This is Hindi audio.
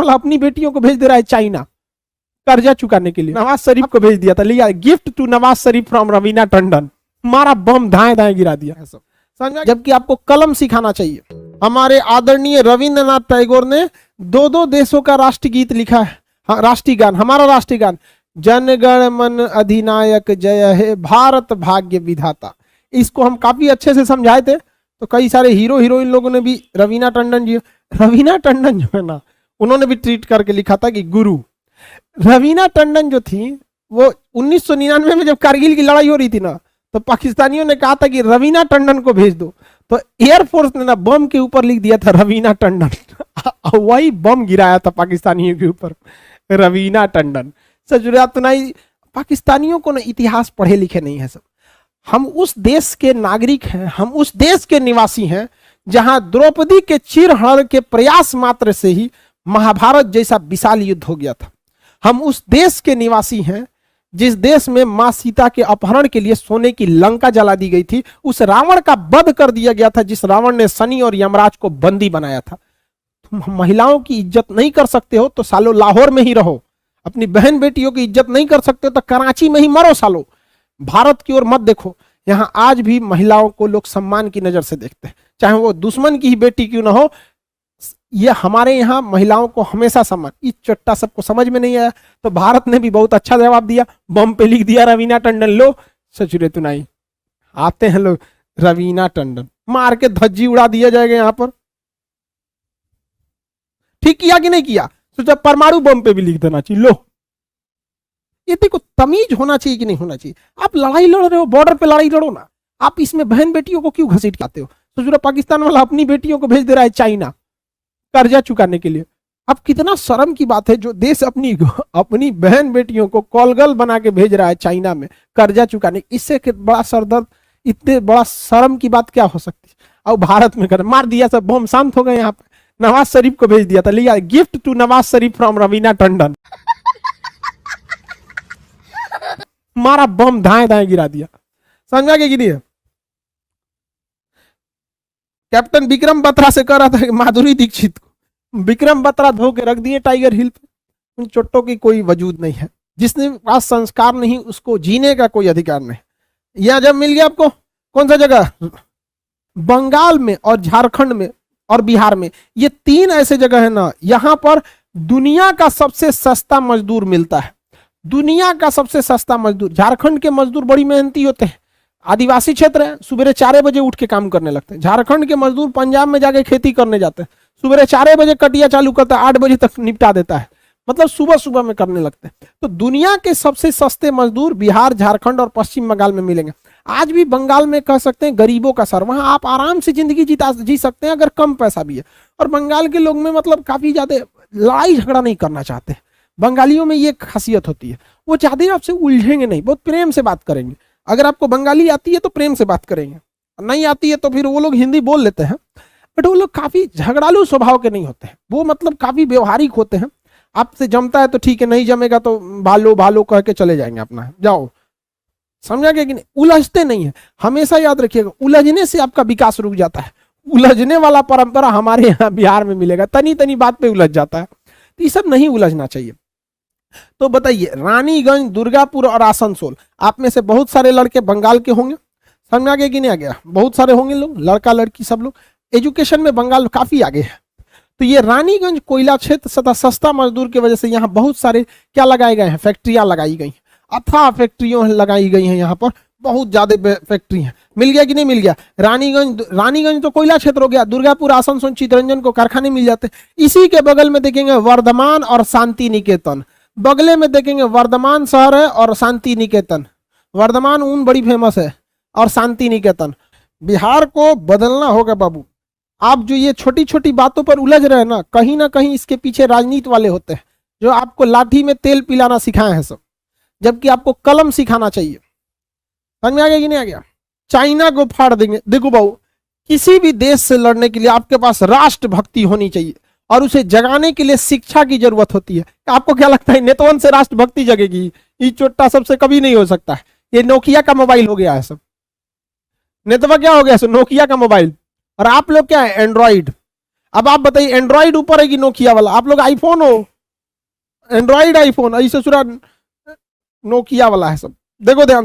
वाला अपनी बेटियों को भेज दे रहा है चाइना कर्जा चुकाने के लिए। नवाज शरीफ को भेज दिया था, लिया gift to Nawaz Sharif from Raveena Tandon, मारा बम धाए धाए गिरा दिया है सब, समझा। जबकि आपको कलम सिखाना चाहिए। हमारे आदरणीय रविंद्रनाथ टैगोर ने दो दो देशों का राष्ट्रगीत लिखा है, राष्ट्रीय गान, हमारा राष्ट्रीय गान, जनगण मन अधिनायक जय हे भारत भाग्य विधाता। इसको हम काफी अच्छे से समझाए थे, तो कई सारे हीरो हीरोइन लोगों ने भी रवीना टंडन जो है ना, उन्होंने भी ट्वीट करके लिखा था कि गुरु। रवीना टंडन जो थी वो 1999 में जब कारगिल की लड़ाई हो रही थी ना, तो पाकिस्तानियों ने कहा था कि रवीना टंडन को भेज दो, तो एयरफोर्स ने ना बम के ऊपर लिख दिया था रवीना टंडन वही बम गिराया था पाकिस्तानियों के ऊपर, रवीना टंडन। सजुरात नहीं, पाकिस्तानियों को ना इतिहास पढ़े लिखे नहीं है सब। हम उस देश के नागरिक हैं, हम उस देश के निवासी हैं जहां द्रौपदी के चिरहरण के प्रयास मात्र से ही महाभारत जैसा विशाल युद्ध हो गया था। हम उस देश के निवासी हैं जिस देश में मां सीता के अपहरण के लिए सोने की लंका जला दी गई थी, उस रावण का वध कर दिया गया था जिस रावण ने शनि और यमराज को बंदी बनाया था। तुम महिलाओं की इज्जत नहीं कर सकते हो तो सालो लाहौर में ही रहो, अपनी बहन बेटियों की इज्जत नहीं कर सकते हो तो कराची में ही मरो सालो, भारत की ओर मत देखो। यहाँ आज भी महिलाओं को लोग सम्मान की नजर से देखते हैं, चाहे वो दुश्मन की ही बेटी क्यों ना हो। ये हमारे यहाँ महिलाओं को हमेशा सम्मान, इस चट्टा सबको समझ में नहीं आया, तो भारत ने भी बहुत अच्छा जवाब दिया, बम पे लिख दिया रवीना टंडन, लो सचुरे तुनाई आते हैं लोग रवीना टंडन, मार के धज्जी उड़ा दिया जाएगा यहाँ पर। ठीक किया कि नहीं किया? सोचा परमाणु बम पे भी लिख देना चाहिए, लो। ये देखो तमीज होना चाहिए कि नहीं होना चाहिए। आप लड़ाई लड़ रहे हो, बॉर्डर पे लड़ाई लड़ो ना, आप इसमें बहन बेटियों को क्यों घसीट के आते हो? सोचो पाकिस्तान वाला अपनी बेटियों को भेज दे रहा है चाइना कर्जा चुकाने के लिए। अब कितना शर्म की बात है, जो देश अपनी बहन बेटियों को कॉलगल बना के भेज रहा है चाइना में कर्जा चुकाने, इससे बड़ा सरदर्द, इतने बड़ा शर्म की बात क्या हो सकती है? और भारत में कर मार दिया, सब बम शांत हो गए। यहाँ पे नवाज शरीफ को भेज दिया था, लिया gift to Nawaz Sharif from Raveena Tandon, मारा बम धाए धाए गिरा दिया, समझा के गिरी है। कैप्टन विक्रम बत्रा से कह रहा था कि माधुरी दीक्षित को विक्रम बत्रा धो के रख दिए टाइगर हिल पे, उन चोटों की कोई वजूद नहीं है। जिसने पास संस्कार नहीं उसको जीने का कोई अधिकार नहीं। यह जब मिल गया आपको, कौन सा जगह? बंगाल में और झारखंड में और बिहार में, ये तीन ऐसे जगह है ना, यहां पर दुनिया का सबसे सस्ता मजदूर मिलता है, दुनिया का सबसे सस्ता मजदूर। झारखंड के मजदूर बड़ी मेहनती होते हैं, आदिवासी क्षेत्र है, सुबह 4 बजे उठ के काम करने लगते हैं। झारखंड के मजदूर पंजाब में जाके खेती करने जाते हैं, सुबह 4 बजे कटिया चालू करता है, 8 बजे तक निपटा देता है, मतलब सुबह सुबह में करने लगते हैं। तो दुनिया के सबसे सस्ते मजदूर बिहार, झारखंड और पश्चिम बंगाल में मिलेंगे। आज भी बंगाल में कह सकते हैं गरीबों का सर, वहां आप आराम से जिंदगी जी सकते हैं अगर कम पैसा भी है। और बंगाल के लोग में मतलब काफी ज्यादा लड़ाई झगड़ा नहीं करना चाहते। बंगालियों में ये खासियत होती है, वो ज्यादा आपसे उलझेंगे नहीं, बहुत प्रेम से बात करेंगे। अगर आपको बंगाली आती है तो प्रेम से बात करेंगे, नहीं आती है तो फिर वो लोग हिंदी बोल लेते हैं, बट वो लोग काफी झगड़ालू स्वभाव के नहीं होते हैं, वो मतलब काफी व्यवहारिक होते हैं। आपसे जमता है तो ठीक है, नहीं जमेगा तो भालो भालो कह के चले जाएंगे, अपना जाओ, समझा गया कि नहीं? उलझते नहीं है। हमेशा याद रखिएगा, उलझने से आपका विकास रुक जाता है। उलझने वाला परंपरा हमारे यहाँ बिहार में मिलेगा, तनी तनी बात पे उलझ जाता है, तो ये सब नहीं उलझना चाहिए। तो बताइए, रानीगंज, दुर्गापुर और आसनसोल, आप में से बहुत सारे लड़के बंगाल के होंगे, समझ आ गया कि नहीं आ गया? बहुत सारे होंगे लोग, लड़का लड़की सब लोग एजुकेशन में बंगाल काफी आगे है। तो ये रानीगंज कोयला क्षेत्र सदा सस्ता मजदूर की वजह से यहाँ बहुत सारे क्या लगाए गए हैं? फैक्ट्रियां लगाई गई, अथाह फैक्ट्रियों लगाई गई हैं, यहाँ पर बहुत ज्यादा फैक्ट्री है। मिल गया कि नहीं मिल गया? रानीगंज तो कोयला क्षेत्र हो गया, दुर्गापुर, आसनसोल, चितरंजन को कारखाने मिल जाते हैं। इसी के बगल में देखेंगे वर्धमान और शांति निकेतन, बगले में देखेंगे वर्धमान शहर है और शांति निकेतन। वर्धमान ऊन बड़ी फेमस है और शांति निकेतन। बिहार को बदलना होगा बाबू। आप जो ये छोटी छोटी बातों पर उलझ रहे हैं ना कहीं इसके पीछे राजनीति वाले होते हैं जो आपको लाठी में तेल पिलाना सिखाए हैं सब, जबकि आपको कलम सिखाना चाहिए। समझ में आ गया कि नहीं आ गया? चाइना को फाड़ देंगे। देखो बाबू, किसी भी देश से लड़ने के लिए आपके पास राष्ट्रभक्ति होनी चाहिए और उसे जगाने के लिए शिक्षा की जरूरत होती है। आपको क्या लगता है नेतवन से राष्ट्रभक्ति जगेगी? ये चोट्टा सबसे कभी नहीं हो सकता है। ये नोकिया का मोबाइल हो गया है सब, नेतवा क्या हो गया? नोकिया का मोबाइल, और आप लोग क्या है? एंड्रॉइड। अब आप बताइए एंड्रॉइड ऊपर है कि नोकिया वाला? आप लोग आईफोन हो, एंड्रॉइड आईफोन, ऐसे सूरा नोकिया वाला है सब। देखो ध्यान